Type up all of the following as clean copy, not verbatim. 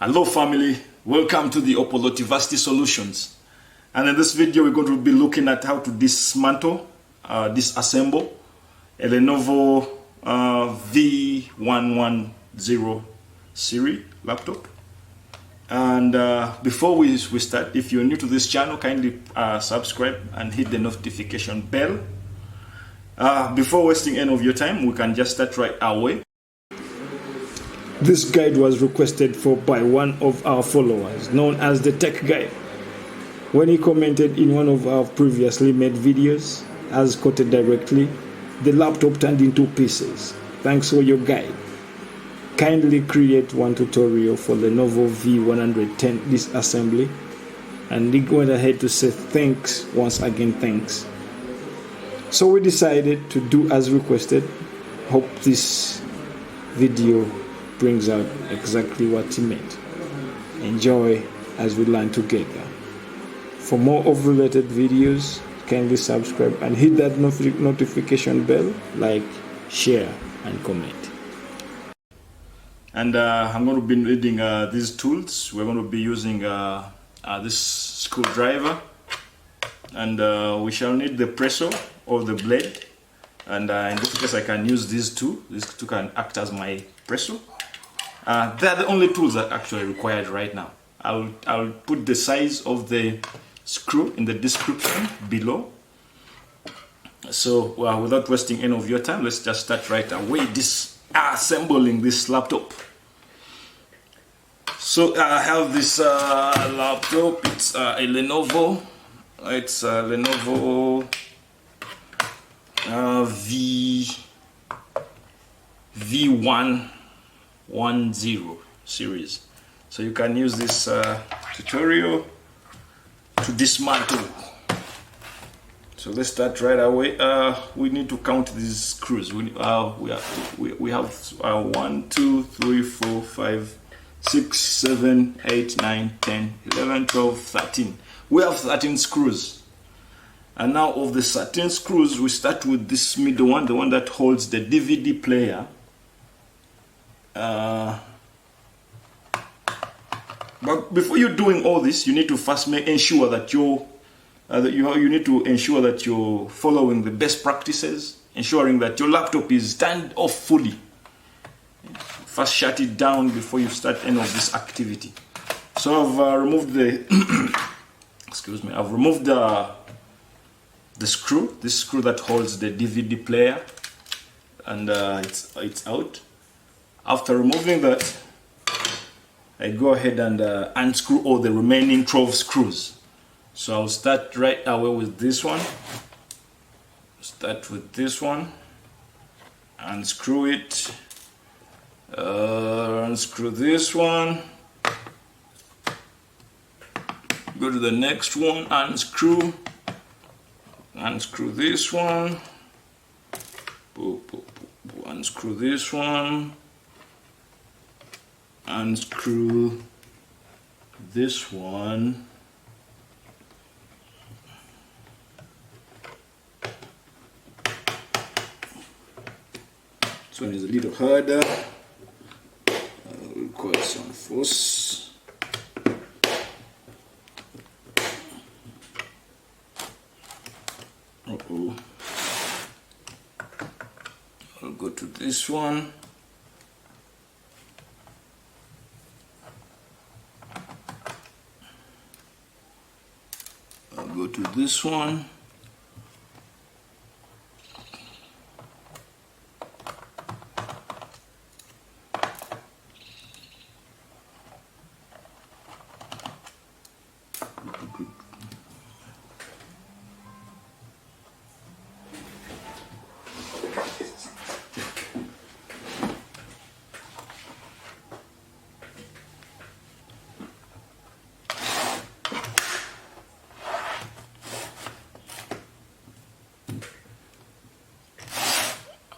Hello family, welcome to the Opolotivasti Solutions. And in this video we're going to be looking at how to dismantle, disassemble a Lenovo V110 series laptop. And before we start, if you're new to this channel, kindly subscribe and hit the notification bell. Before wasting any of your time, we can just start right away. This guide was requested by one of our followers, known as the Tech Guy. When he commented in one of our previously made videos, as quoted directly, the laptop turned into pieces. Thanks for your guide. Kindly create one tutorial for Lenovo V110 disassembly. And he went ahead to say thanks, once again thanks. So we decided to do as requested. Hope this video brings out exactly what he meant. Enjoy as we learn together. For more of related videos, kindly subscribe and hit that notification bell, like, share and comment. And I'm going to be needing these tools. We're going to be using this screwdriver, and we shall need the pressure or the blade, and in this case I can use these two. These two can act as my pressure. They're the only tools that are actually required right now. I'll put the size of the screw in the description below. So without wasting any of your time, let's just start right away disassembling this laptop. So I have this laptop. It's a Lenovo. It's a Lenovo V110 series. So you can use this tutorial to dismantle. So let's start right away. We need to count these screws. We have 1, 2, 3, 4, 5, 6, 7, 8, 9, 10, 11, 12, 13. We have 13 screws. And now of the 13 screws, we start with this middle one, the one that holds the DVD player. But before you're doing all this, you need to first ensure that you need to ensure that you're following the best practices, ensuring that your laptop is turned off fully. First shut it down before you start any of this activity. So I've removed the excuse me, I've removed the screw, this screw that holds the DVD player, and it's out. After removing that, I go ahead and unscrew all the remaining 12 screws. So I'll start right away with this one. Start with this one. Unscrew it. Unscrew this one. Go to the next one. Unscrew. Unscrew this one. Unscrew this one. Unscrew this one. This one is a little harder. Require some force. I'll go to this one. I'll go to this one.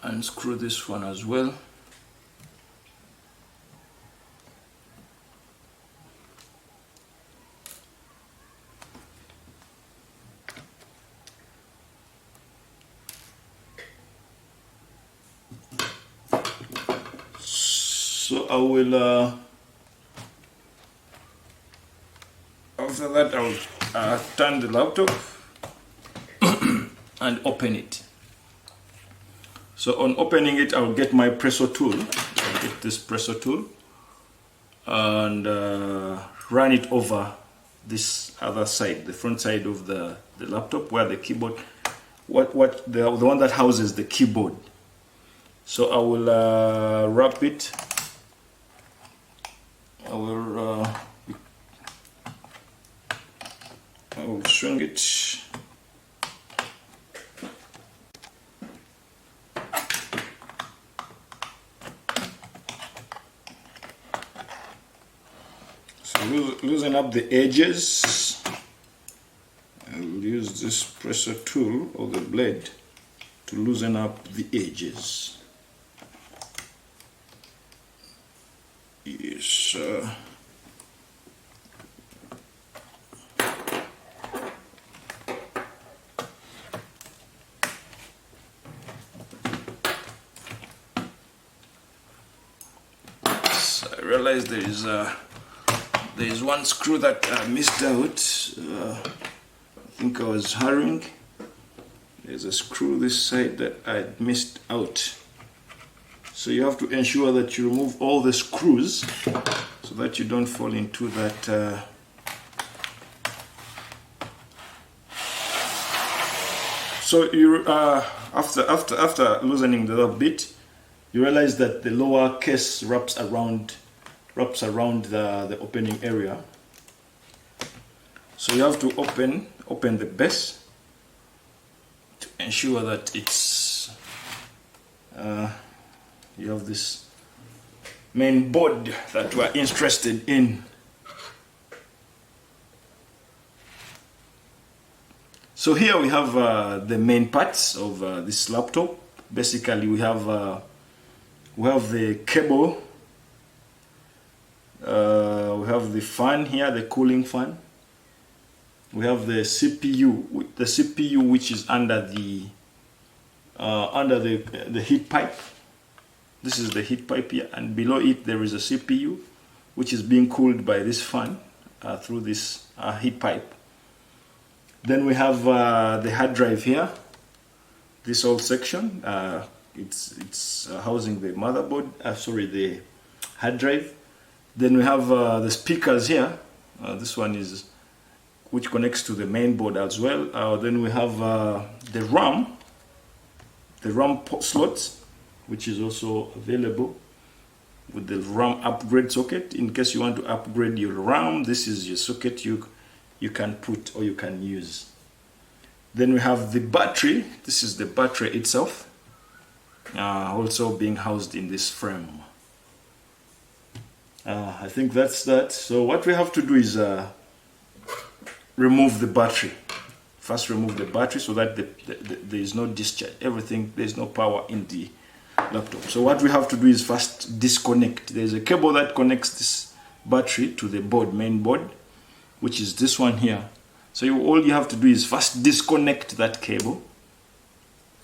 Unscrew this one as well. So I will After that, I'll turn the laptop and open it. So on opening it, I'll get my presser tool. I'll get this presser tool and run it over this other side, the front side of the laptop, where the keyboard, the one that houses the keyboard. So I will wrap it. I will swing it. So loosen up the edges. I will use this presser tool or the blade to loosen up the edges. Yes. So I realized there is one screw that I missed out. I think I was hurrying. There's a screw this side that I missed out. So you have to ensure that you remove all the screws so that you don't fall into that so you after loosening the little bit, you realize that the lower case wraps around the opening area. So you have to open the base to ensure that it's you have this main board that we're interested in. So here we have the main parts of this laptop. Basically, we have the cable, we have the fan here, the cooling fan. We have the CPU, which is under the heat pipe. This is the heat pipe here, and below it there is a CPU which is being cooled by this fan through this heat pipe. Then we have the hard drive here. This whole section, it's housing the motherboard. The hard drive. Then we have the speakers here. This one is which connects to the main board as well. Then we have the RAM slots, which is also available with the RAM upgrade socket. In case you want to upgrade your RAM, this is your socket you can put or you can use. Then we have the battery. This is the battery itself, also being housed in this frame. I think that's that. So what we have to do is remove the battery. First remove the battery so that there is no discharge. There's no power in the laptop. So what we have to do is first disconnect. There's a cable that connects this battery to the main board, which is this one here. So all you have to do is first disconnect that cable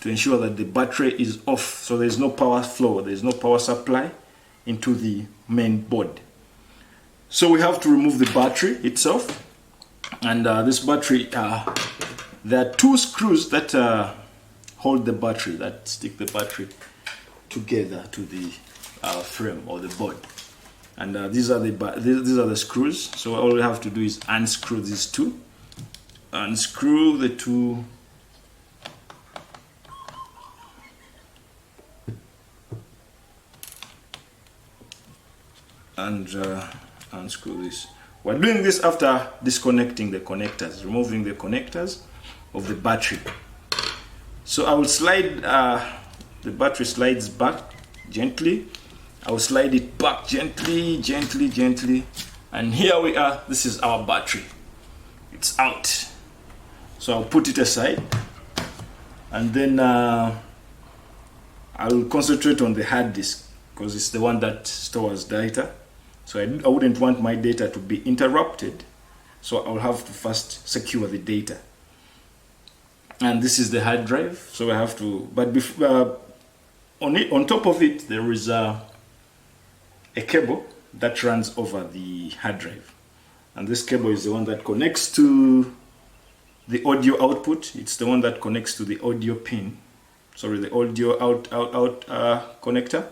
to ensure that the battery is off, so there's no power flow, there's no power supply into the main board. So we have to remove the battery itself, and this battery, there are two screws that hold the battery, that stick the battery together to the frame or the board, and these are the screws. So all we have to do is unscrew these two, unscrew the two and unscrew this. We're doing this after disconnecting the connectors, removing the connectors of the battery. So I will slide, the battery slides back gently. I will slide it back gently, gently, gently. And here we are, this is our battery. It's out. So I'll put it aside. And then I will concentrate on the hard disk because it's the one that stores data. So I wouldn't want my data to be interrupted. So I'll have to first secure the data. And this is the hard drive. So I have to, but before, on top of it, there is a cable that runs over the hard drive. and this cable is the one that connects to the audio output. It's the one that connects to the audio pin, sorry, the audio out connector.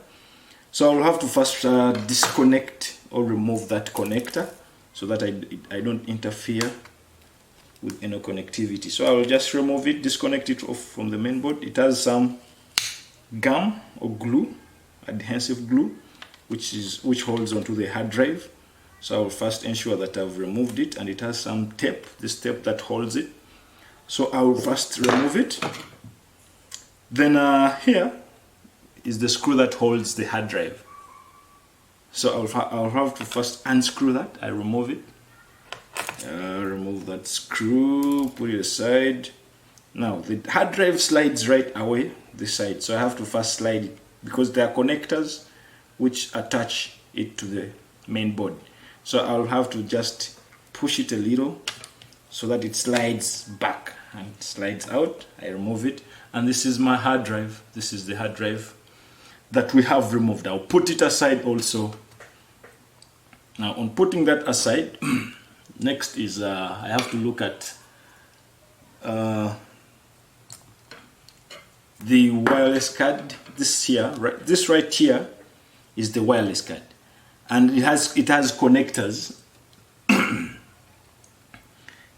So I'll have to first disconnect or remove that connector so that I don't interfere with any connectivity. So I'll just remove it, disconnect it off from the main board. It has some gum or glue, adhesive glue, which holds onto the hard drive. So I'll first ensure that I've removed it, and it has some tape, this tape that holds it. So I'll first remove it. Then here is the screw that holds the hard drive. So I'll have to first unscrew that. I remove it. Remove that screw, put it aside. Now the hard drive slides right away this side, so I have to first slide it because there are connectors which attach it to the main board. So I'll have to just push it a little so that it slides back and it slides out. I remove it, and this is my hard drive. This is the hard drive that we have removed. I'll put it aside also. Now on putting that aside, next is I have to look at the wireless card. This right here is the wireless card, and it has connectors.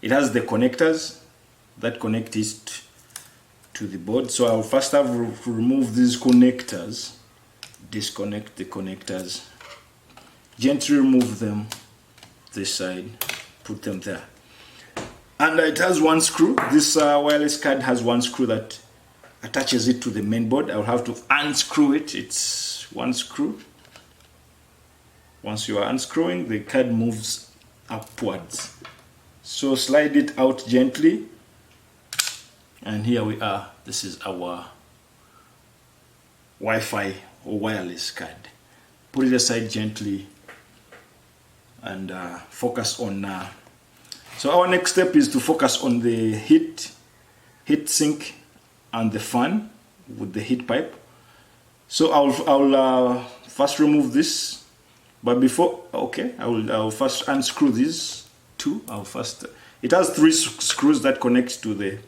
It has the connectors that connect it to the board. So I'll first have to remove these connectors, disconnect the connectors, gently remove them this side, put them there. And it has one screw. This wireless card has one screw that attaches it to the main board. I'll have to unscrew it. It's one screw. Once you are unscrewing, the card moves upwards. So slide it out gently, and here we are. This is our Wi-Fi or wireless card. Put it aside gently and focus on. So our next step is to focus on the heat sink and the fan with the heat pipe. So I'll first remove this, but before, okay, I'll first unscrew these two. It has 3 screws that connect to the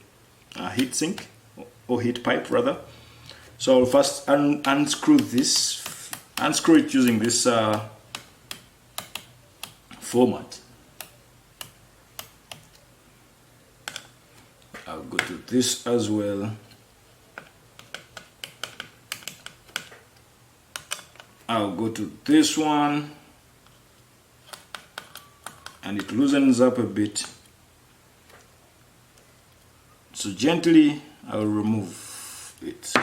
heat sink or heat pipe rather. So I'll first unscrew this, unscrew it using this format. I'll go to this as well. I'll go to this one, and it loosens up a bit. So gently I'll remove it.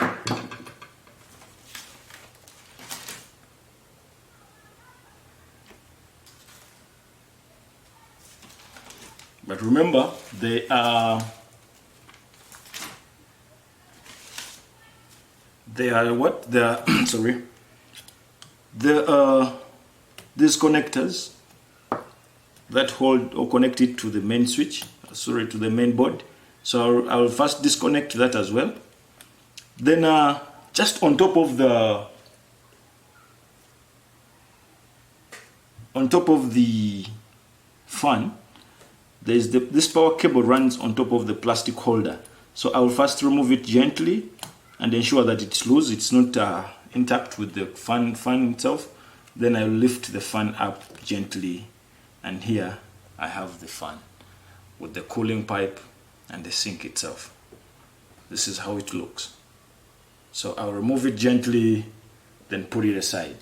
But remember, they are what? They are sorry. There are these connectors that hold or connect it to the main switch, sorry, to the main board. So I'll first disconnect that as well. Then just on top of the fan, there's this power cable runs on top of the plastic holder. So I'll first remove it gently and ensure that it's loose, it's not intact with the fan itself. Then I'll lift the fan up gently, and here I have the fan with the cooling pipe and the sink itself. This is how it looks. So I'll remove it gently, then put it aside.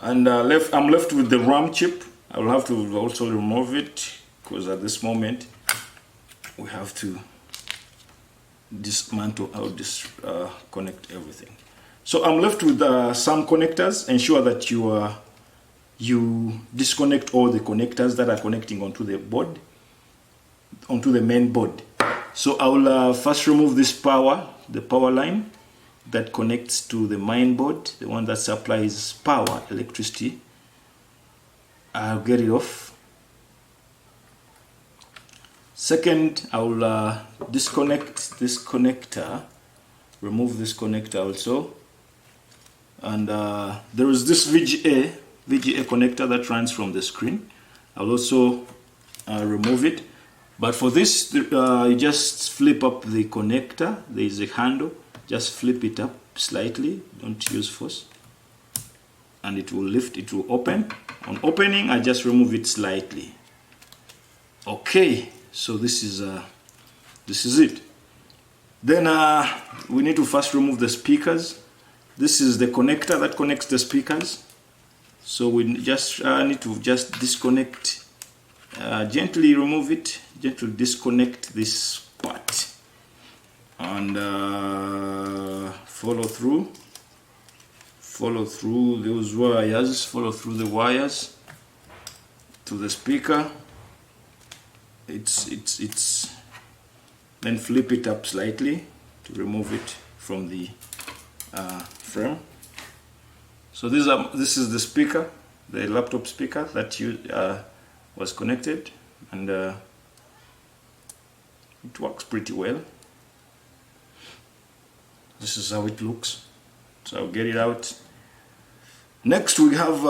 And I'm left with the RAM chip. I will have to also remove it because at this moment we have to dismantle or disconnect everything. So I'm left with some connectors. Ensure that you disconnect all the connectors that are connecting onto the board, onto the main board. So I will first remove this the power line that connects to the main board, the one that supplies power, electricity. I'll get it off. Second, I will disconnect this connector, remove this connector also. And there is this VGA VGA connector that runs from the screen. I'll also remove it. But for this, you just flip up the connector. There is a handle. Just flip it up slightly. Don't use force. And it will lift, it will open. On opening, I just remove it slightly. Okay, so this is it. Then we need to first remove the speakers. This is the connector that connects the speakers. So we just need to just disconnect, gently remove it, gently disconnect this part, and follow through those wires, follow through the wires to the speaker. It's then flip it up slightly to remove it from the frame. So this is the speaker, the laptop speaker that was connected, and it works pretty well. This is how it looks. So I'll get it out. Next we have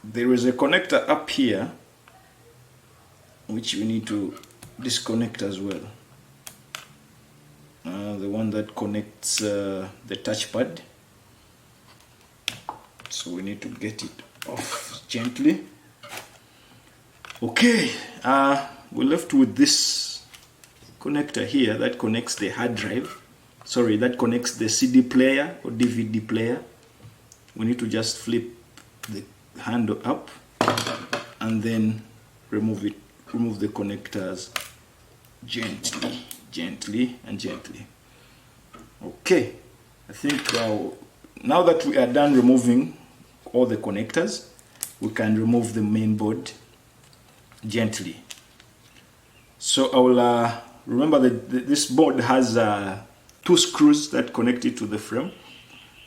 there is a connector up here which we need to disconnect as well. The one that connects the touchpad. So we need to get it off gently. Okay, we're left with this connector here that connects the hard drive. Sorry, that connects the CD player or DVD player. We need to just flip the handle up and then remove the connectors gently. Okay, I think now that we are done removing all the connectors, we can remove the main board gently. So I will remember that this board has 2 screws that connect it to the frame.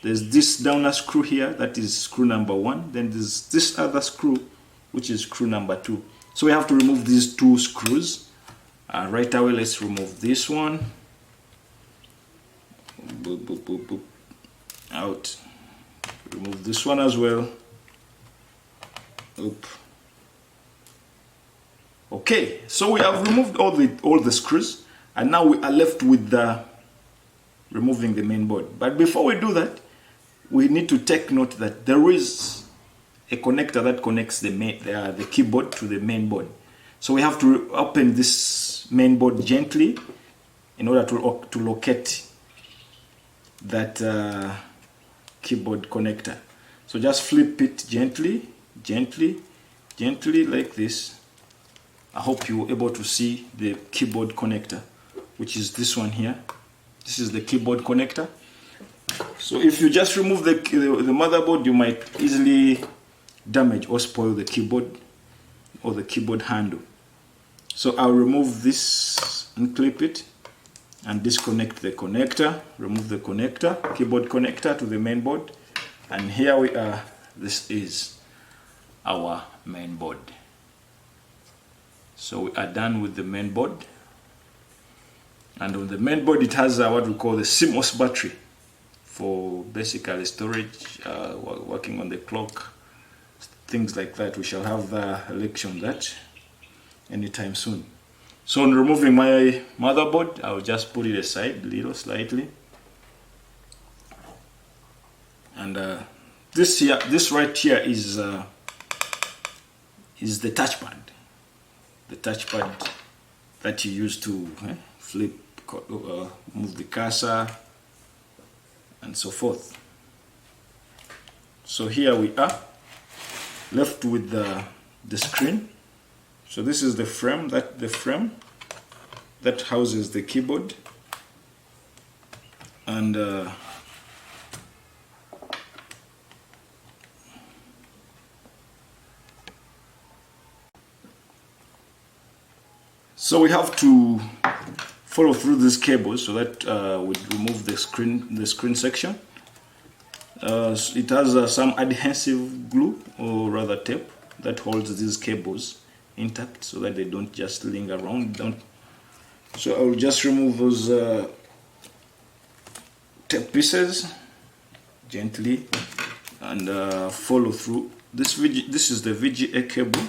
There's this downer screw here, that is screw number 1. Then there's this other screw, which is screw number 2. So we have to remove these 2 screws. Right away, let's remove this one. Boop, boop, boop, boop. Out. Remove this one as well. Oop. Okay, so we have removed all the screws, and now we are left with removing the main board. But before we do that, we need to take note that there is a connector that connects the keyboard to the main board. So we have to open this main board gently in order to locate that keyboard connector. So just flip it gently like this. I hope you're able to see the keyboard connector, which is this one here. This is the keyboard connector. So if you just remove the motherboard, you might easily damage or spoil the keyboard or the keyboard handle. So I'll remove this and clip it and disconnect the connector. Remove the connector, keyboard connector to the main board, and here we are. This is our main board. So we are done with the main board, and on the main board it has what we call the CMOS battery for basically storage, working on the clock, things like that. We shall have the lecture on that anytime soon. So on removing my motherboard, I'll just put it aside slightly, and this right here is the touchpad. The touchpad that you use to flip, move the cursor, and so forth. So here we are, left with the screen. So this is the frame that houses the keyboard, and so we have to follow through these cables so that we remove the screen section. It has some adhesive glue, or rather tape, that holds these cables intact so that they don't just linger around. So I will just remove those tape pieces gently and follow through. This is the VGA cable.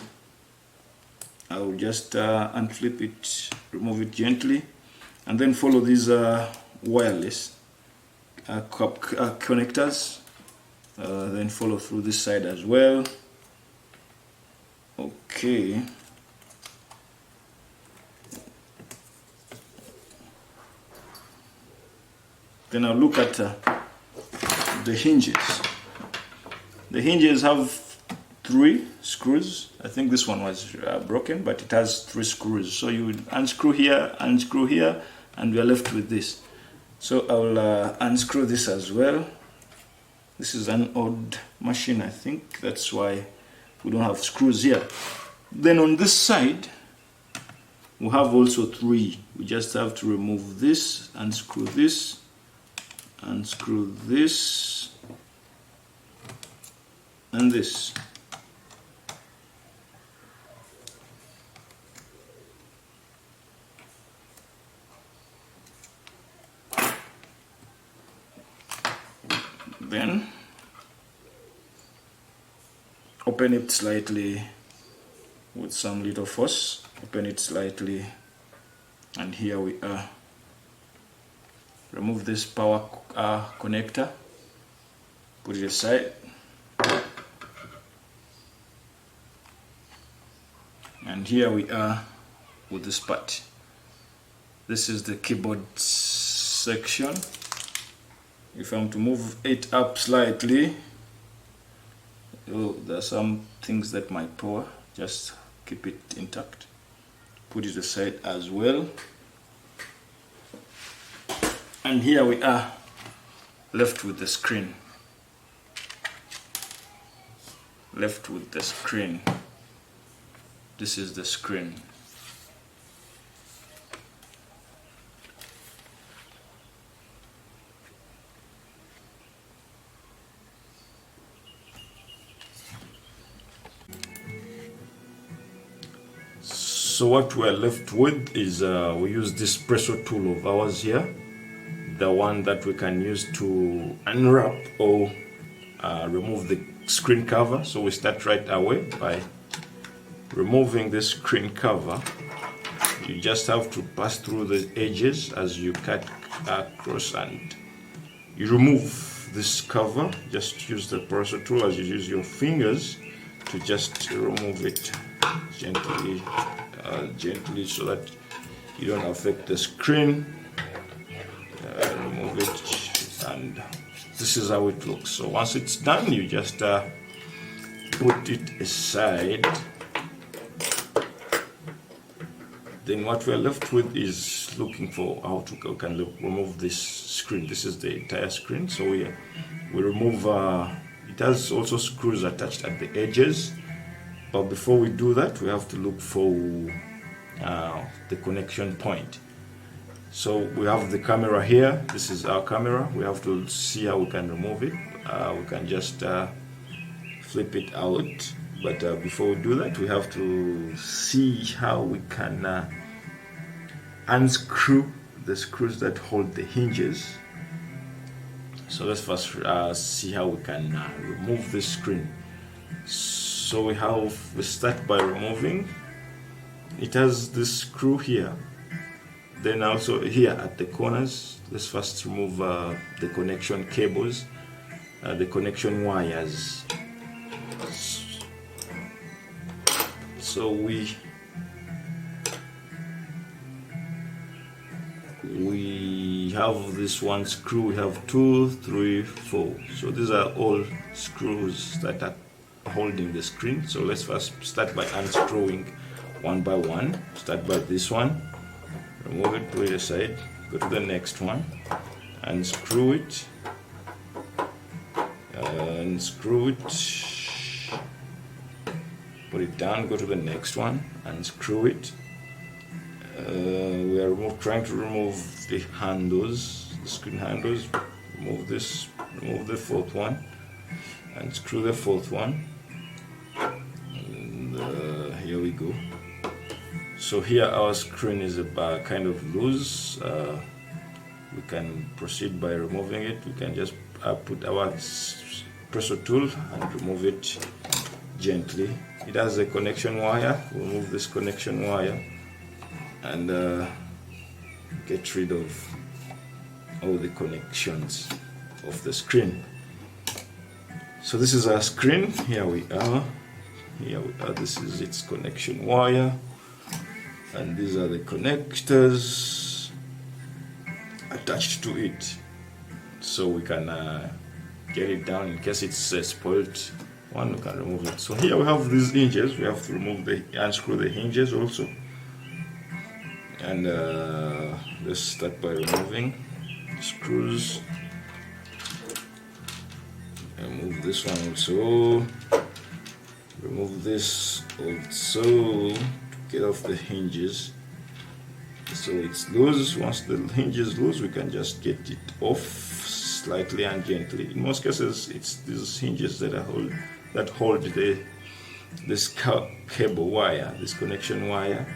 I will just unflip it, remove it gently, and then follow these wireless connectors. Then follow through this side as well. Okay. Then I'll look at the hinges. The hinges have 3 screws. I think this one was broken, but it has 3 screws. So you would unscrew here, and we are left with this. So I will unscrew this as well. This is an old machine, I think. That's why we don't have screws here. Then on this side, we have also 3. We just have to remove this, unscrew this, unscrew this, and this. Then open it slightly with some little force. Open it slightly, and here we are. Remove this power connector, put it aside, and here we are with this part. This is the keyboard section. If I'm to move it up slightly, there are some things that might pour. Just keep it intact. Put it aside as well. And here we are, left with the screen. Left with the screen. This is the screen. So what we're left with is we use this presso tool of ours here, the one that we can use to unwrap or remove the screen cover. So we start right away by removing the screen cover. You just have to pass through the edges as you cut across, and you remove this cover. Just use the presso tool as you use your fingers to just remove it gently. Gently, so that you don't affect the screen. Remove it, and this is how it looks. So once it's done, you just put it aside. Then what we're left with is looking for how to remove this screen. This is the entire screen. So we remove. It has also screws attached at the edges. But before we do that, we have to look for the connection point. So we have the camera here. This is our camera. We have to see how we can remove it. We can just flip it out. But before we do that, we have to see how we can unscrew the screws that hold the hinges. So let's first see how we can remove the screen. So we start by removing. It has this screw here. Then also here at the corners, let's first remove the connection cables, the connection wires. So we have this one screw. We have 2, 3, 4. So these are all screws that are holding the screen. So let's first start by unscrewing one by one. Start by this one, remove it, put it aside, go to the next one, unscrew it, unscrew it, put it down, go to the next one, unscrew it. We are trying to remove the handles, the screen handles. Remove this, remove the 4th one, unscrew the 4th one. Here we go. So here our screen is kind of loose. We can proceed by removing it. We can just put our pressure tool and remove it gently. It has a connection wire. Remove this connection wire and get rid of all the connections of the screen. So this is our screen. Here we are. This is its connection wire, and these are the connectors attached to it, so we can get it down in case it's a spoiled one. We can remove it. So here we have these hinges. We have to remove the unscrew the hinges also, and let's start by removing screws. Remove this one also. Remove this also to get off the hinges. So it's loose. Once the hinge is loose, we can just get it off slightly and gently. In most cases, it's these hinges that hold this cable wire, this connection wire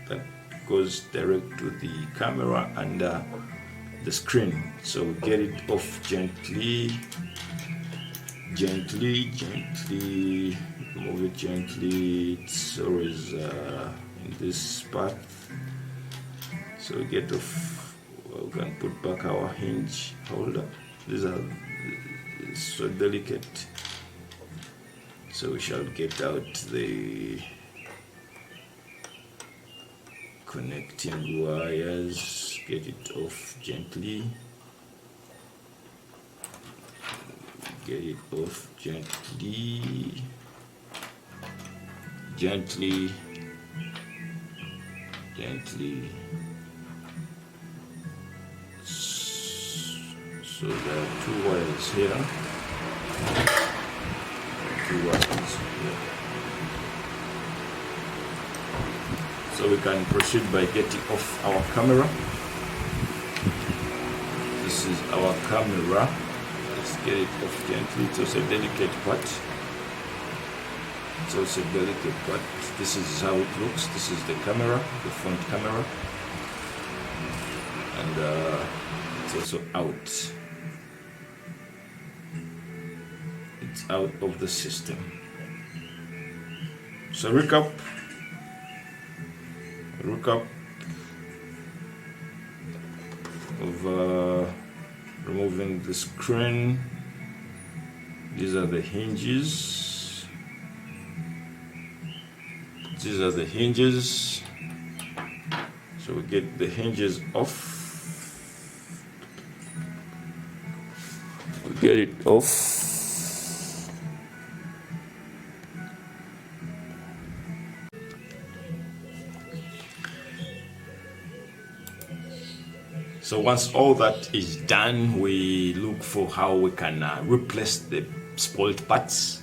that goes direct to the camera and the screen. So we get it off gently. Remove it gently. It's always in this path. So we get off. We can put back our hinge holder. These are so delicate. So we shall get out the connecting wires. Get it off gently. Get it off gently. So there are two wires here. So we can proceed by getting off our camera. This is our camera. Let's get it off gently. It's also a delicate part. This is how it looks. This is the camera, the front camera, and it's also out. It's out of the system. So recap of removing the screen. These are the hinges. So we get the hinges off. We get it off. So once all that is done, we look for how we can replace the spoiled parts.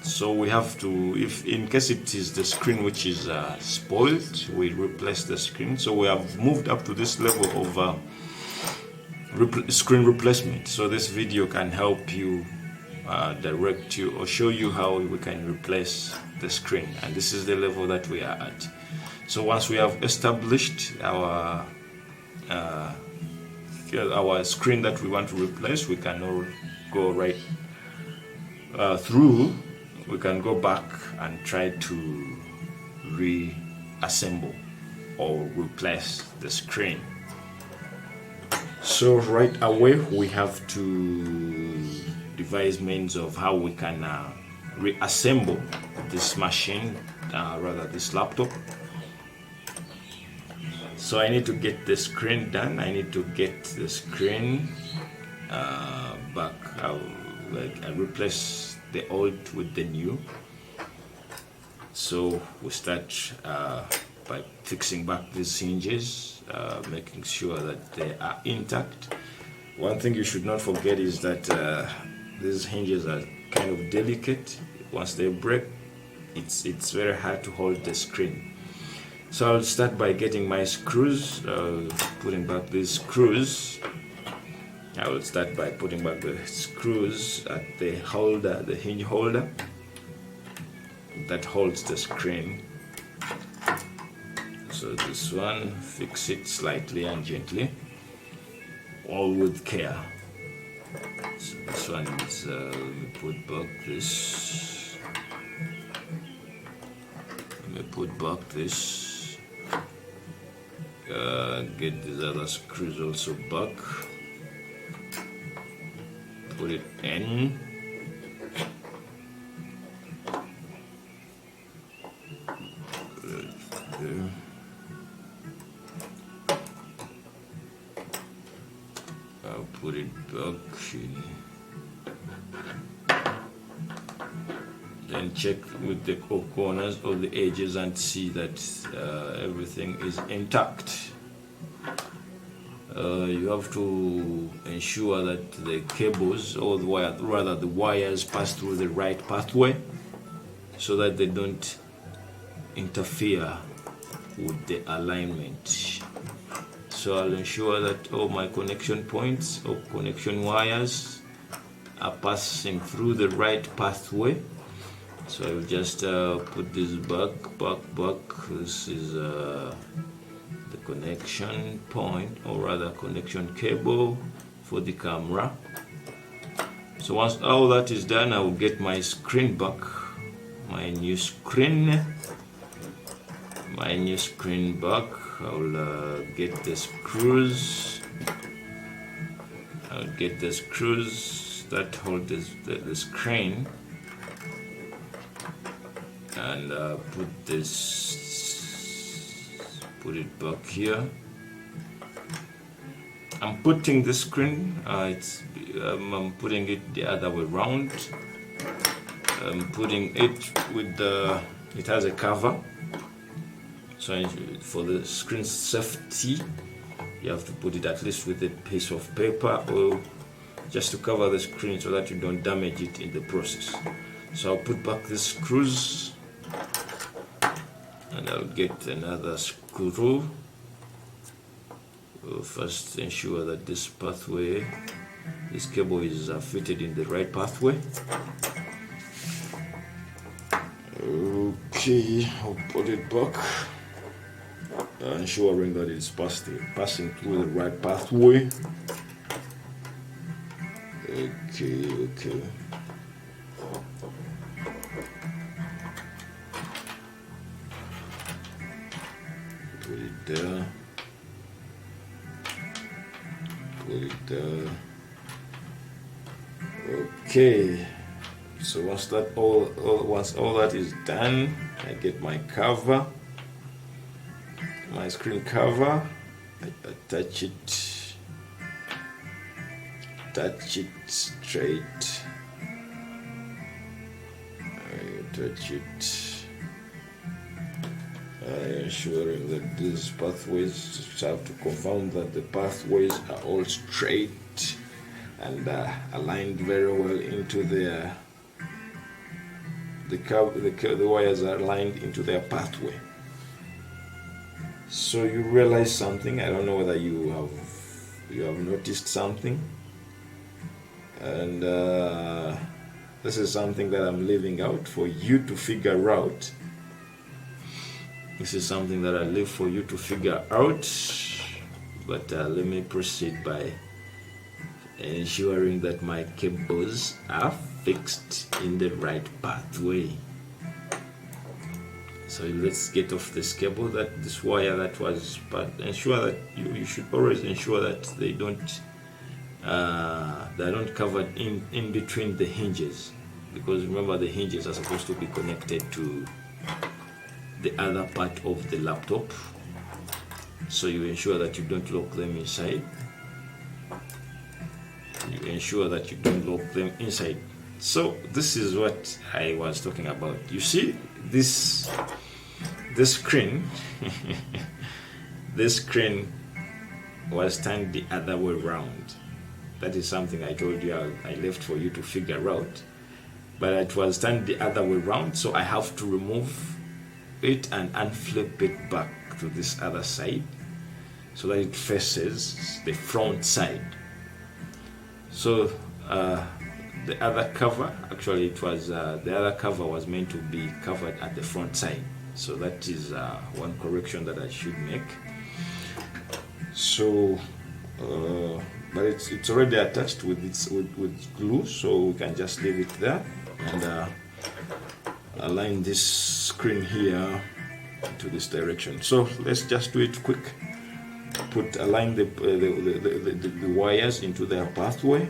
So we have to, if in case it is the screen which is spoiled, we replace the screen. So we have moved up to this level of screen replacement. So this video can help you, direct you or show you how we can replace the screen. And this is the level that we are at. So once we have established our screen that we want to replace, we can all go right through. We can go back and try to reassemble or replace the screen. So right away we have to devise means of how we can reassemble this machine, rather this laptop. So I need to get the screen done. I need to get the screen back. I replace the old with the new. So we start by fixing back these hinges, making sure that they are intact. One thing you should not forget is that these hinges are kind of delicate. Once they break, it's very hard to hold the screen. So I'll start by getting my screws, putting back these screws. I will start by putting back the screws at the holder, the hinge holder that holds the screen. So this one, fix it slightly and gently, all with care. So this one is, let me put back this. Let me put back this. Get these other screws also back. Put it in. There. I'll put it back. Then check with the corners or the edges and see that everything is intact. You have to ensure that the cables or the wire, rather the wires, pass through the right pathway so that they don't interfere with the alignment. So I'll ensure that all my connection points or connection wires are passing through the right pathway. So I will just put this back. This is the connection point, or rather connection cable for the camera. So once all that is done, I will get my screen back, my new screen back. I'll get the screws. I'll get the screws that hold the screen, and put it back here. I'm putting the screen. I'm putting it the other way around. I'm putting it with the. It has a cover. So for the screen safety, you have to put it at least with a piece of paper or just to cover the screen so that you don't damage it in the process. So I'll put back the screws and I'll get another screw. We'll first ensure that this pathway, this cable is fitted in the right pathway. Okay, I'll put it back. Ensuring that it's passing through the right pathway. Okay. Put it there. Put it there. Okay. So once all that is done, I get my cover. My screen cover, I attach it straight. I attach it, ensuring that these pathways, have to confirm that the pathways are all straight and aligned very well into the wires are aligned into their pathway. So you realize something. I don't know whether you have noticed something, and this is something that I'm leaving out for you to figure out. This is something that I leave for you to figure out. But let me proceed by ensuring that my cables are fixed in the right pathway. So let's get off this cable, this wire that was, but ensure that you should always ensure that they don't cover in between the hinges, because remember the hinges are supposed to be connected to the other part of the laptop. So you ensure that you don't lock them inside. You ensure that you don't lock them inside. So this is what I was talking about. You see this screen this screen was turned the other way around. That is something I told you I left for you to figure out, but it was turned the other way around, so I have to remove it and unflip it back to this other side so that it faces the front side. So the other cover, actually it was the other cover was meant to be covered at the front side. So that is one correction that I should make. So but it's already attached with with glue, so we can just leave it there and align this screen here to this direction. So let's just do it quick. Align the wires into their pathway,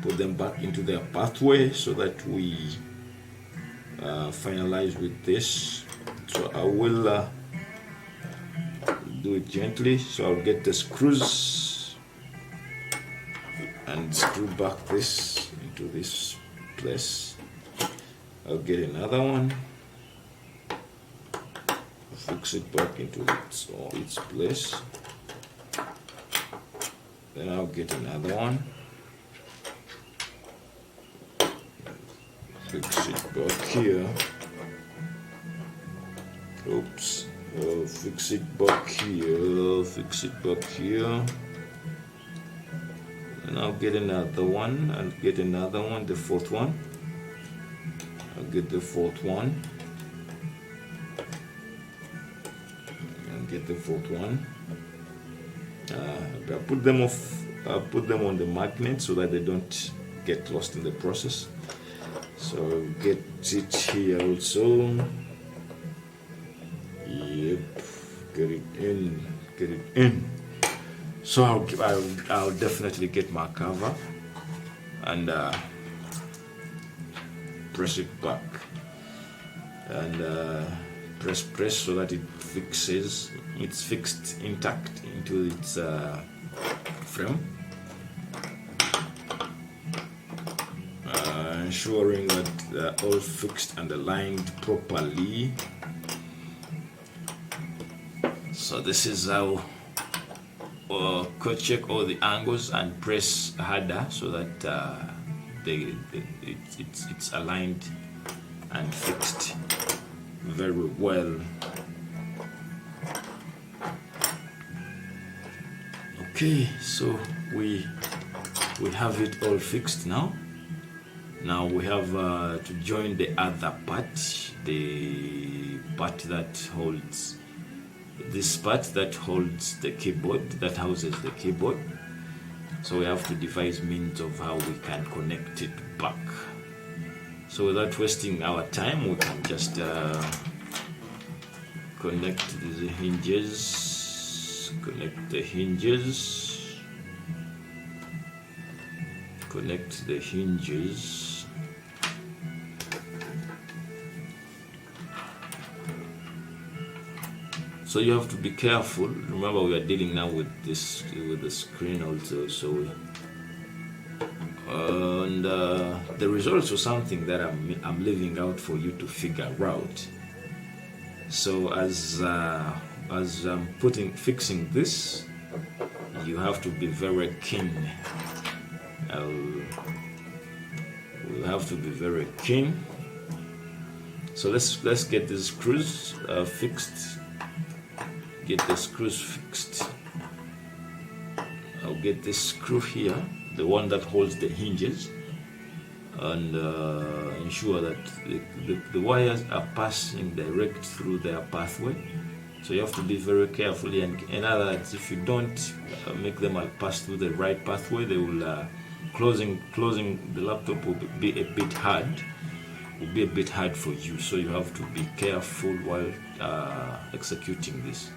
put them back into their pathway so that we finalize with this. So I will do it gently. So I'll get the screws and screw back this into this place. I'll get another one, fix it back into its place. Then I'll get another one, fix it back here. Oops. Fix it back here, fix it back here. And I'll get another one, and get another one, the fourth one. I'll get the fourth one. And get the fourth one. I'll put them off, I'll put them on the magnet so that they don't get lost in the process. So I'll get it here also. Yep, get it in, get it in. So I'll definitely get my cover and press it back and press so that it fixes. It's fixed intact into its frame, ensuring that they're all fixed and aligned properly. So this is how check all the angles and press harder so that it's aligned and fixed very well. Okay, so we have it all fixed now. Now we have to join the other part, the part that holds this part that holds the keyboard, that houses the keyboard. So we have to devise means of how we can connect it back. So without wasting our time, we can just connect the hinges, connect the hinges, connect the hinges. So you have to be careful. Remember, we are dealing now with this, with the screen also. So, and there is also something that I'm leaving out for you to figure out. So as I'm fixing this, you have to be very keen. We'll have to be very keen. So let's get these screws fixed. Get the screws fixed. I'll get this screw here, the one that holds the hinges, and ensure that the wires are passing direct through their pathway. So you have to be very careful, and in other words, if you don't make them pass through the right pathway, they will closing the laptop will be a bit hard. Will be a bit hard for you. So you have to be careful while executing this.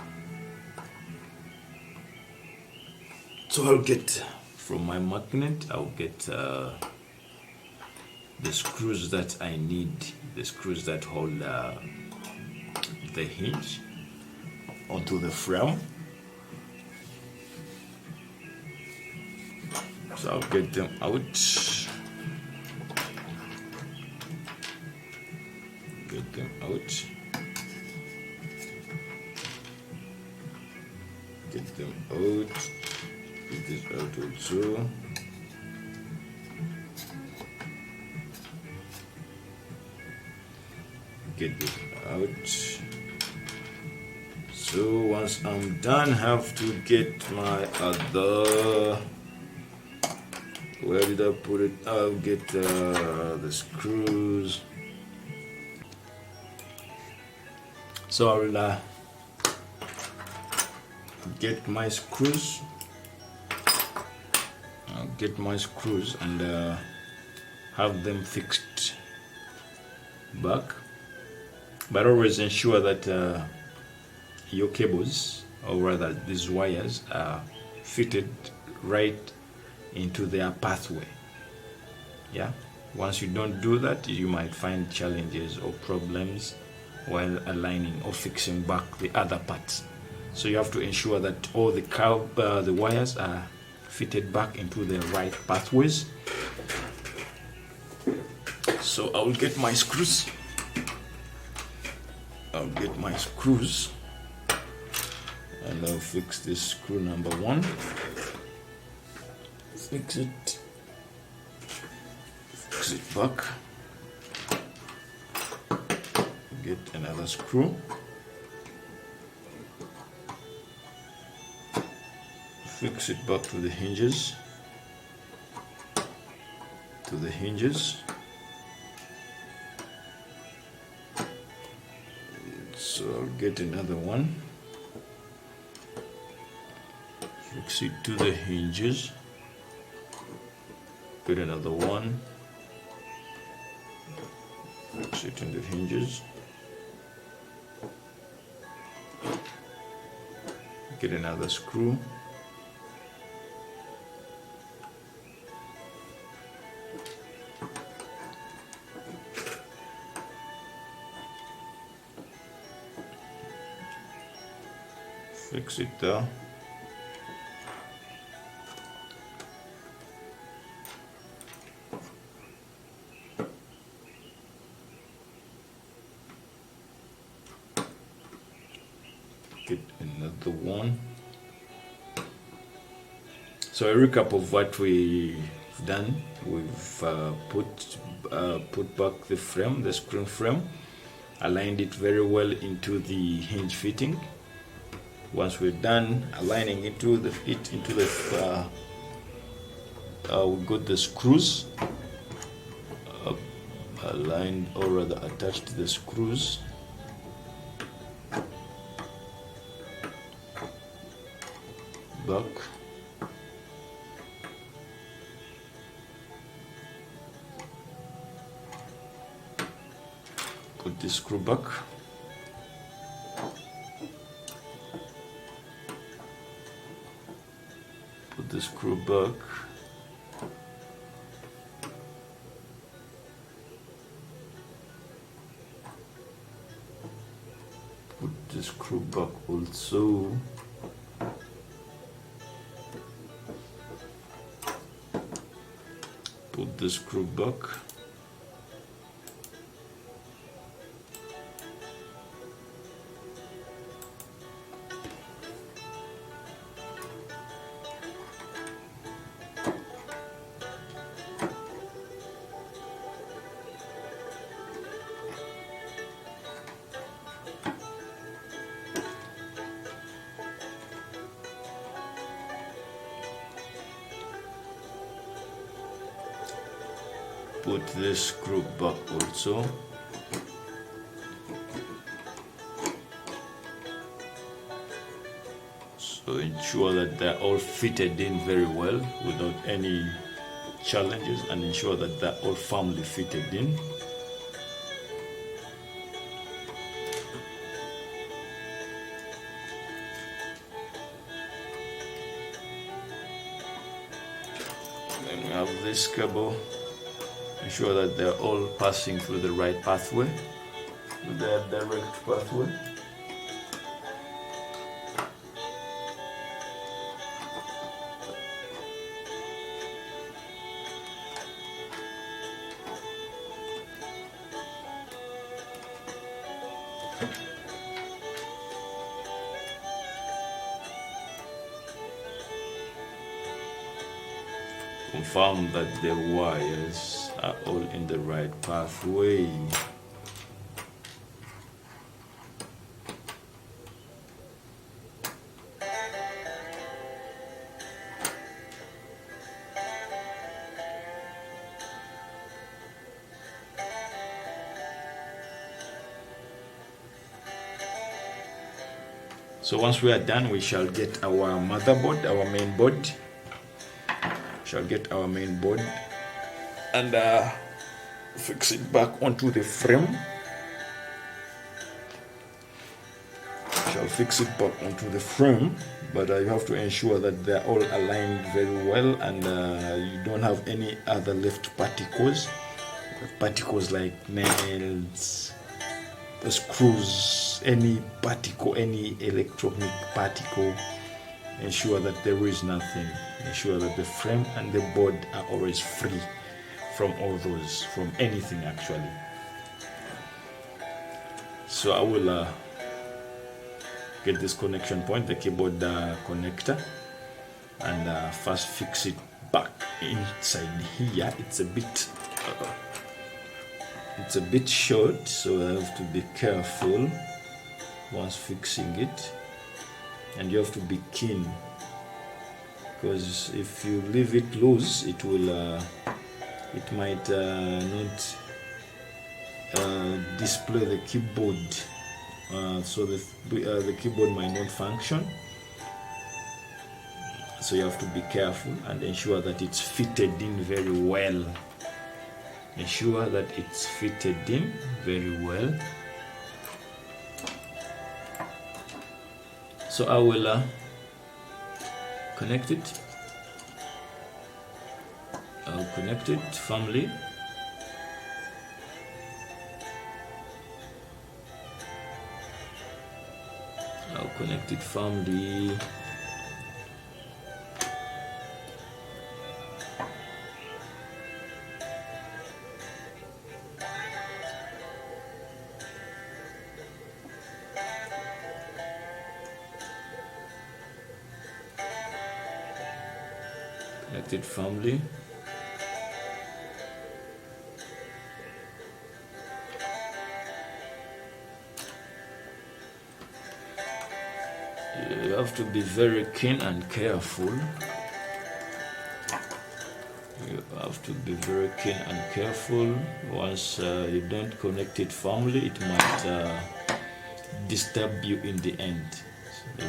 So I'll get from my magnet, I'll get the screws that I need, the screws that hold the hinge onto the frame. So I'll get them out. Get them out. Get them out. Get this out also. Get this out. So once I'm done, I have to get my other. Where did I put it? I'll get the screws. So I'll get my screws. get my screws and have them fixed back, but always ensure that your cables, or rather these wires, are fitted right into their pathway. Yeah, once you don't do that, you might find challenges or problems while aligning or fixing back the other parts. So you have to ensure that all the wires are fitted back into the right pathways. So I'll get my screws. And I'll fix this screw number 1. Fix it back. Get another screw. Fix it back to the hinges. So I'll get another one. Fix it to the hinges. Get another one. Fix it in the hinges. Get another screw. Fix it there. Get another one. So a recap of what we've done: we've put back the frame, the screen frame, aligned it very well into the hinge fitting. Once we're done aligning it into the we got the screws aligned, or rather attached to the screws. Back. Put the screw back. Put the screw back. Put the screw back also. Put the screw back. Put this screw back also. So ensure that they're all fitted in very well without any challenges, and ensure that they're all firmly fitted in. Then we have this cable. Ensure that they're all passing through the right pathway, the direct pathway. Confirm that the wires are all in the right pathway. So once we are done, we shall get our motherboard, our main board. shall get our main board and fix it back onto the frame. Shall fix it back onto the frame, but you have to ensure that they're all aligned very well, and you don't have any other left particles like nails, screws, any particle, any electronic particle. Ensure that there is nothing. Ensure that the frame and the board are always free from all those, from anything actually. So I will get this connection point, the keyboard connector, and first fix it back inside here. It's a bit short, so I have to be careful once fixing it, and you have to be keen, because if you leave it loose, it will it might not display the keyboard, so the keyboard might not function. So you have to be careful and ensure that it's fitted in very well. Ensure that it's fitted in very well. So I will connect it. I'll connect it firmly. I'll connect it firmly. Connect it firmly. You have to be very keen and careful. You have to be very keen and careful. Once you don't connect it firmly, it might disturb you in the end,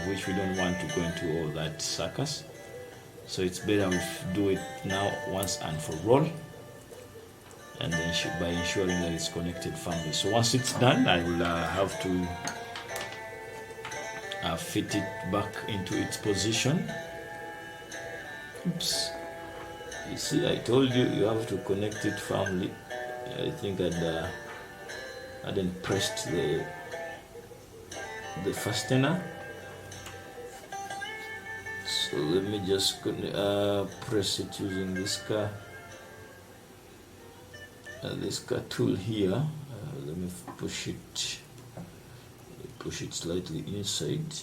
which we don't want to go into all that circus. So it's better if you do it now once and for all, and then by ensuring that it's connected firmly. So once it's done, I will have to fit it back into its position. Oops. You see, I told you you have to connect it firmly. I think I hadn't pressed the fastener. So let me just press it using this tool here. Let me push it slightly inside.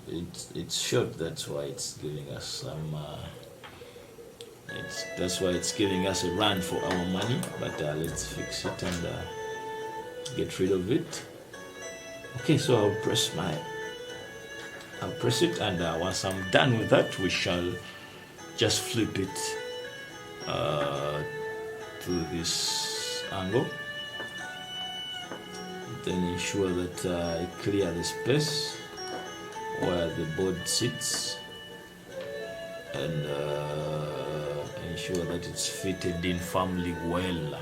It's short, that's why it's giving us some. That's why it's giving us a run for our money. But let's fix it and get rid of it. Okay, so I'll press it, and once I'm done with that, we shall just flip it to this angle. Then ensure that I clear the space where the board sits, and ensure that it's fitted in firmly well.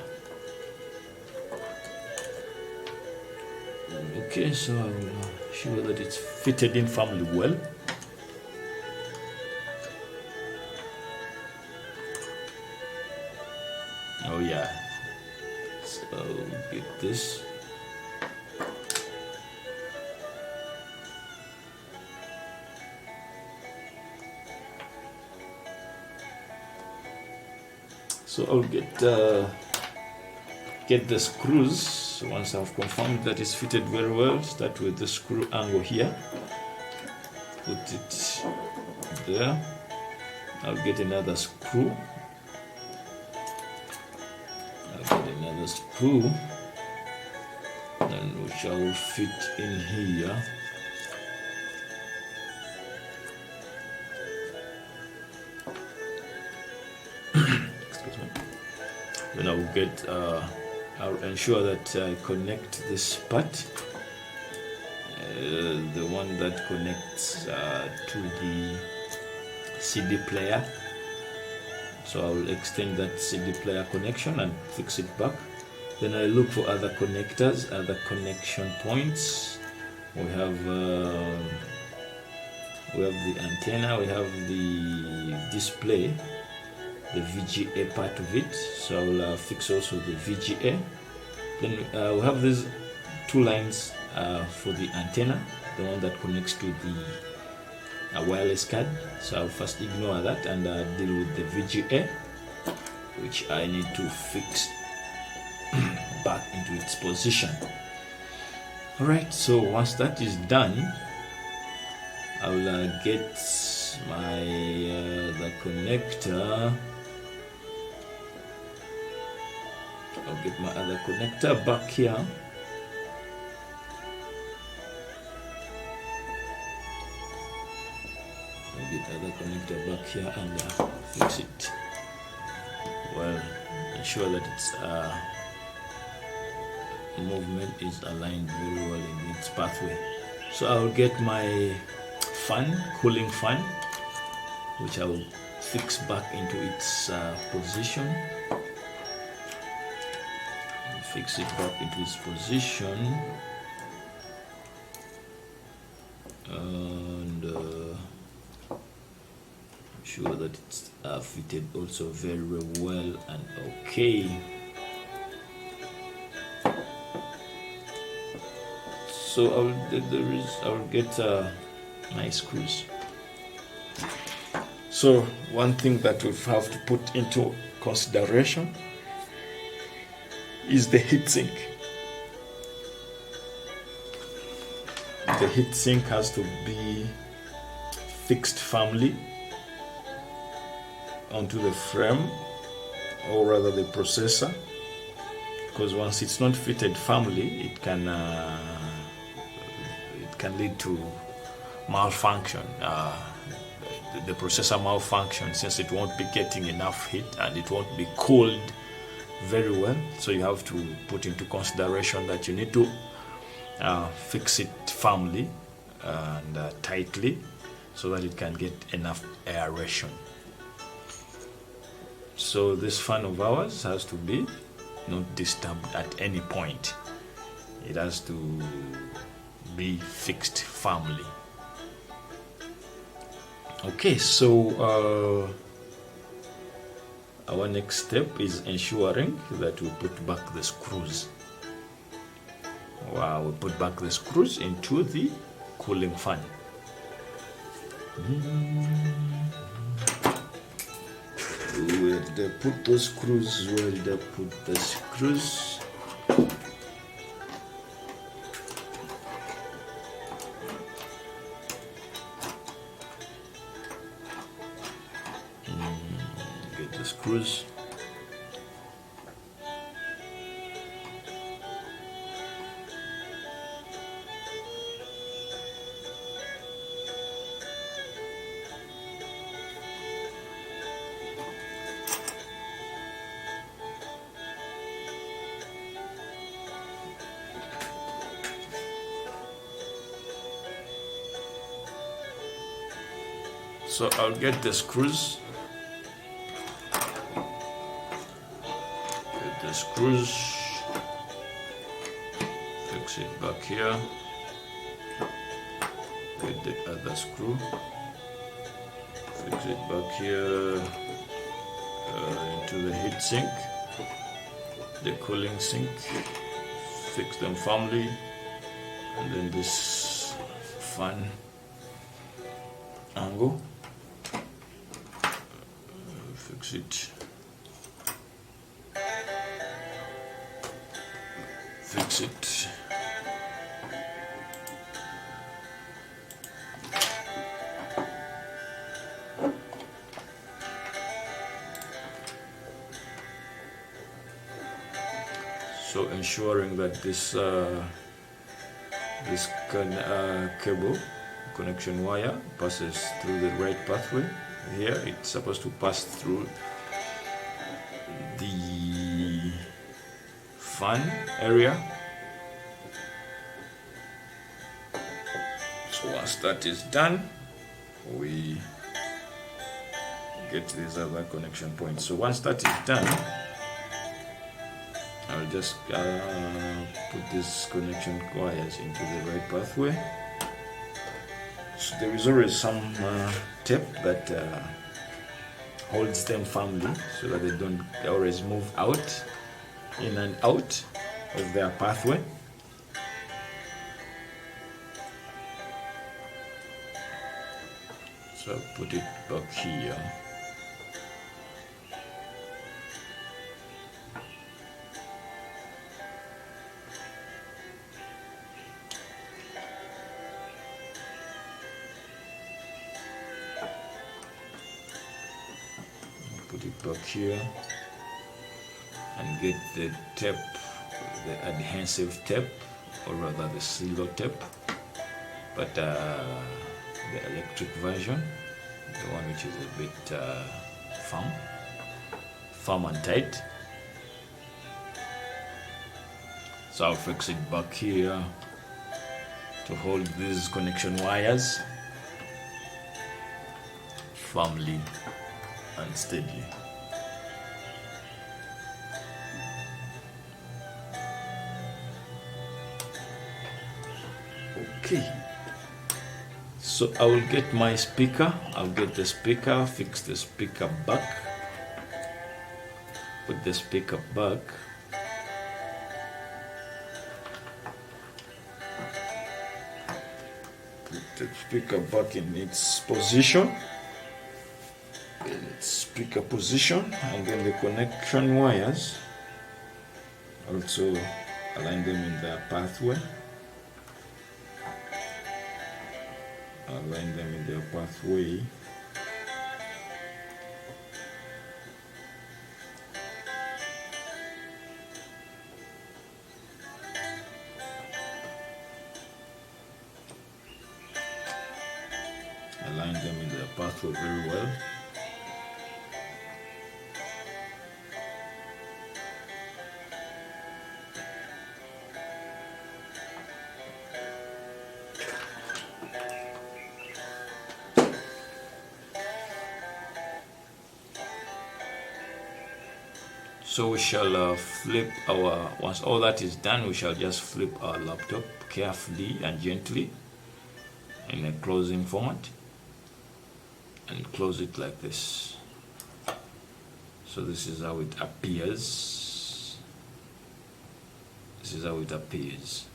Okay, so I will ensure that it's fitted in firmly well. Oh yeah, so get this. So I'll get the screws. Once I've confirmed that it's fitted very well, start with the screw angle here. Put it there. I'll get another screw. And we shall fit in here. Excuse me. Then I will I'll ensure that I connect this part, the one that connects to the CD player, So I will extend that CD player connection and fix it back. Then I look for other connectors, other connection points. We have the antenna, we have the display, the VGA part of it. So I'll fix also the VGA. Then we have these two lines for the antenna, the one that connects to the wireless card. So I'll first ignore that and deal with the VGA, which I need to fix back into its position. Alright, so once that is done, I will get my the connector. I'll get my other connector back here. I'll get other connector back here and fix it. Well, ensure that its movement is aligned very well in its pathway. So I'll get my fan, cooling fan, which I will fix back into its position. Fix it back into its position, and sure that it's fitted also very well and okay. So I'll get nice screws. So one thing that we have to put into consideration is the heatsink. The heatsink has to be fixed firmly onto the frame, or rather the processor, because once it's not fitted firmly, it can lead to malfunction. The processor malfunction, since it won't be getting enough heat and it won't be cooled very well. So you have to put into consideration that you need to fix it firmly and tightly so that it can get enough aeration. So this fan of ours has to be not disturbed at any point. It has to be fixed firmly. Okay, so our next step is ensuring that we put back the screws. We put back the screws into the cooling fan. Where did I put those screws? Where did I put the screws? Get the screws. So I'll get the screws. Get the screws. Fix it back here. Get the other screw. Fix it back here into the heat sink, the cooling sink. Fix them firmly, and then this fan angle. Fix it. Fix it. So ensuring that this cable connection wire passes through the right pathway. Here it's supposed to pass through the fan area. So once that is done, we get these other connection points. So once that is done, I'll just put these connection wires into the right pathway. So there is always some tape that holds them firmly so that they don't always move out, in and out of their pathway. So I'll put it back here. Put it back here and get the tape, the adhesive tape, or rather the silo tape, but the electric version, the one which is a bit firm and tight. So I'll fix it back here to hold these connection wires firmly and steady. Okay, so I will get my speaker. I'll get the speaker, fix the speaker back, put the speaker back. Put the speaker back in its position, in its speaker position, and then the connection wires, also align them in their pathway. Align them in their pathway. Align them in their pathway very well. So we shall flip our, once all that is done, we shall just flip our laptop carefully and gently in a closing format and close it like this. So this is how it appears. This is how it appears.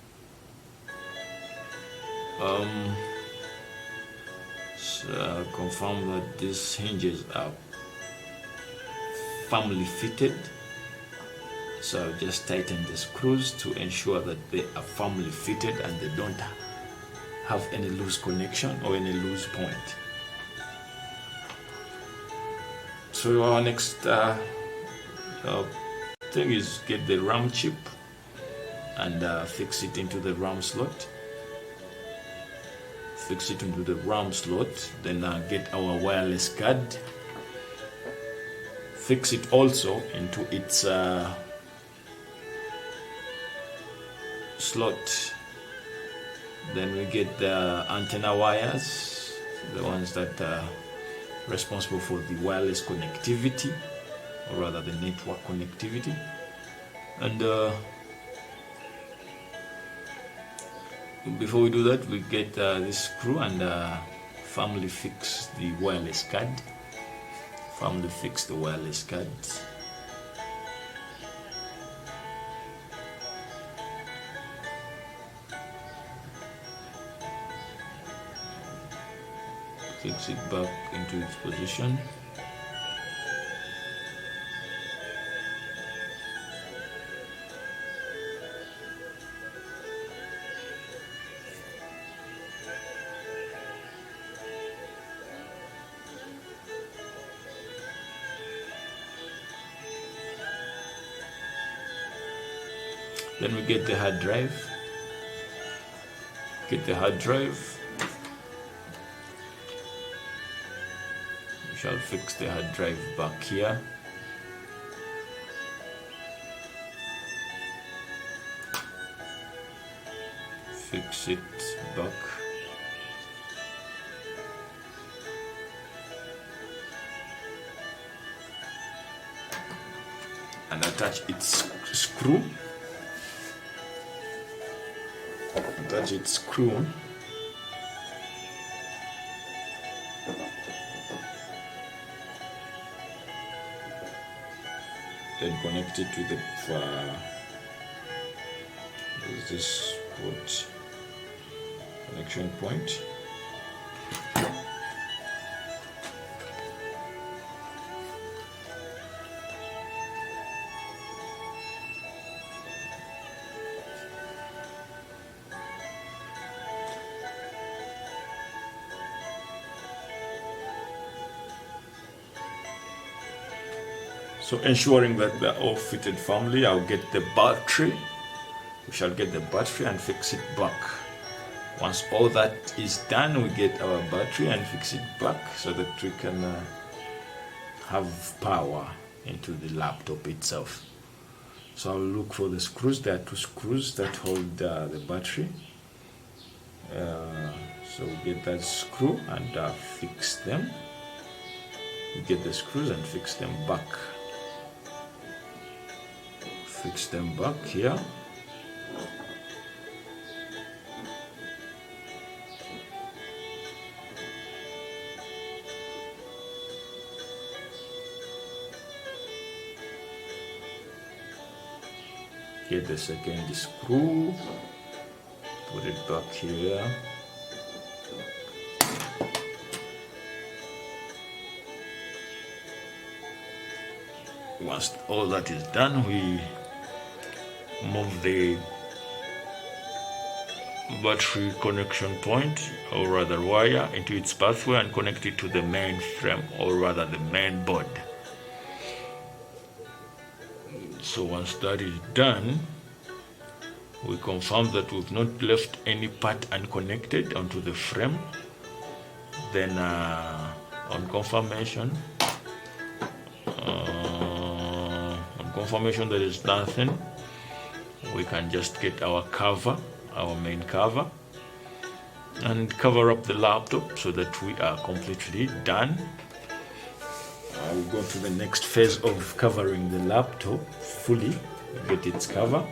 So confirm that these hinges are firmly fitted. So I'll just tighten the screws to ensure that they are firmly fitted and they don't have any loose connection or any loose point. So our next thing is get the RAM chip and fix it into the RAM slot. Fix it into the RAM slot, then get our wireless card. Fix it also into its slot. Then we get the antenna wires, the ones that are responsible for the wireless connectivity, or rather the network connectivity. And before we do that, we get this screw and firmly fix the wireless card. Firmly fix the wireless card. Fix it back into its position. Then we get the hard drive. Get the hard drive. We shall fix the hard drive back here. Fix it back. attach its screw. Attach its screw. Then connect it to the this port connection point. So ensuring that they're all fitted firmly, I'll get the battery. We shall get the battery and fix it back. Once all that is done, we get our battery and fix it back so that we can have power into the laptop itself. So I'll look for the screws. There are two screws that hold the battery. So we get that screw and fix them. We get the screws and fix them back. Fix them back here. Get the second screw, put it back here. Once all that is done, we move the battery connection point, or rather wire, into its pathway and connect it to the main frame, or rather the main board. So once that is done, we confirm that we've not left any part unconnected onto the frame. Then on confirmation there is nothing, we can just get our cover, our main cover, and cover up the laptop so that we are completely done. I will go to the next phase of covering the laptop fully, get its cover,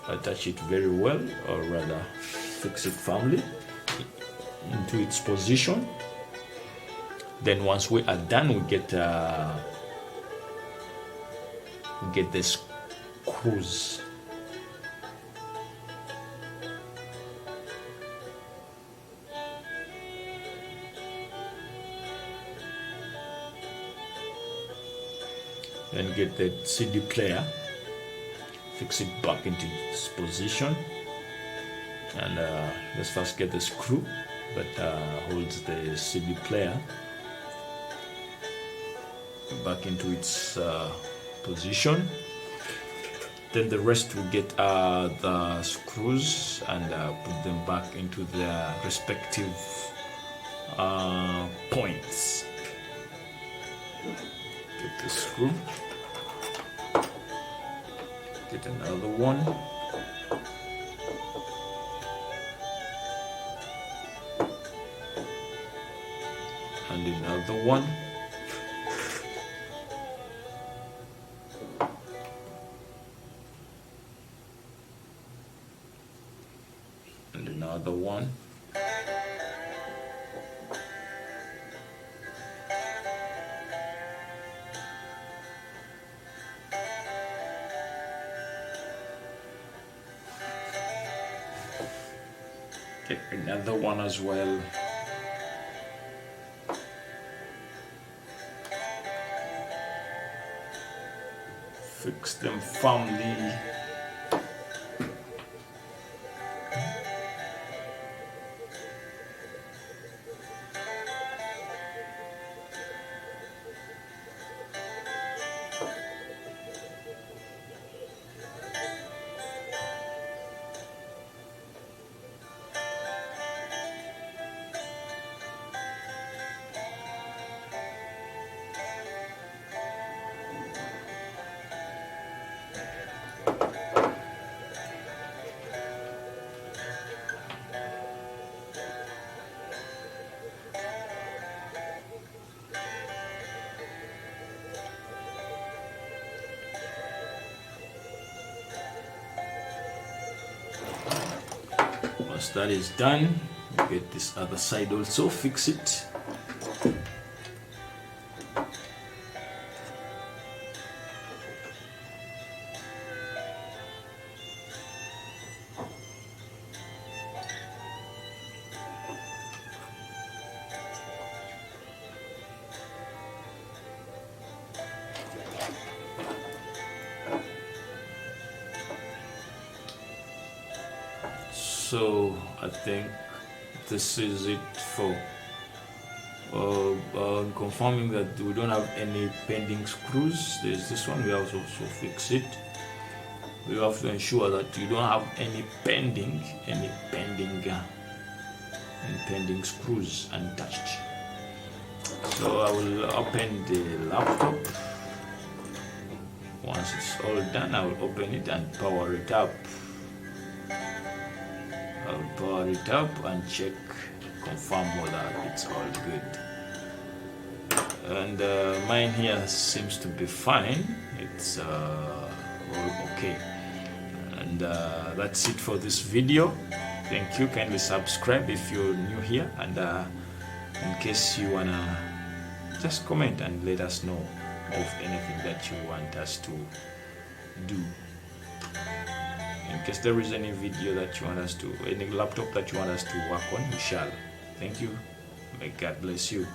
attach it very well, or rather fix it firmly into its position. Then once we are done, we get the screws. Then get the CD player, fix it back into its position, and let's first get the screw that holds the CD player back into its position. Then the rest will get the screws and put them back into their respective points. Get the screw, get another one, and another one, and another one. Get another one as well. Fix them firmly. Once that is done, we get this other side also, fix it. So I think this is it for confirming that we don't have any pending screws. There's this one, we have to also fix it. We have to ensure that you don't have any pending screws untouched. So I will open the laptop. Once it's all done, I will open it and power it up. I'll power it up and check, confirm whether it's all good. And mine here seems to be fine. It's all okay. And that's it for this video. Thank you. Kindly subscribe if you're new here, and in case you wanna just comment and let us know of anything that you want us to do. In case there is any video that you want us to, any laptop that you want us to work on, we shall. Thank you. May God bless you.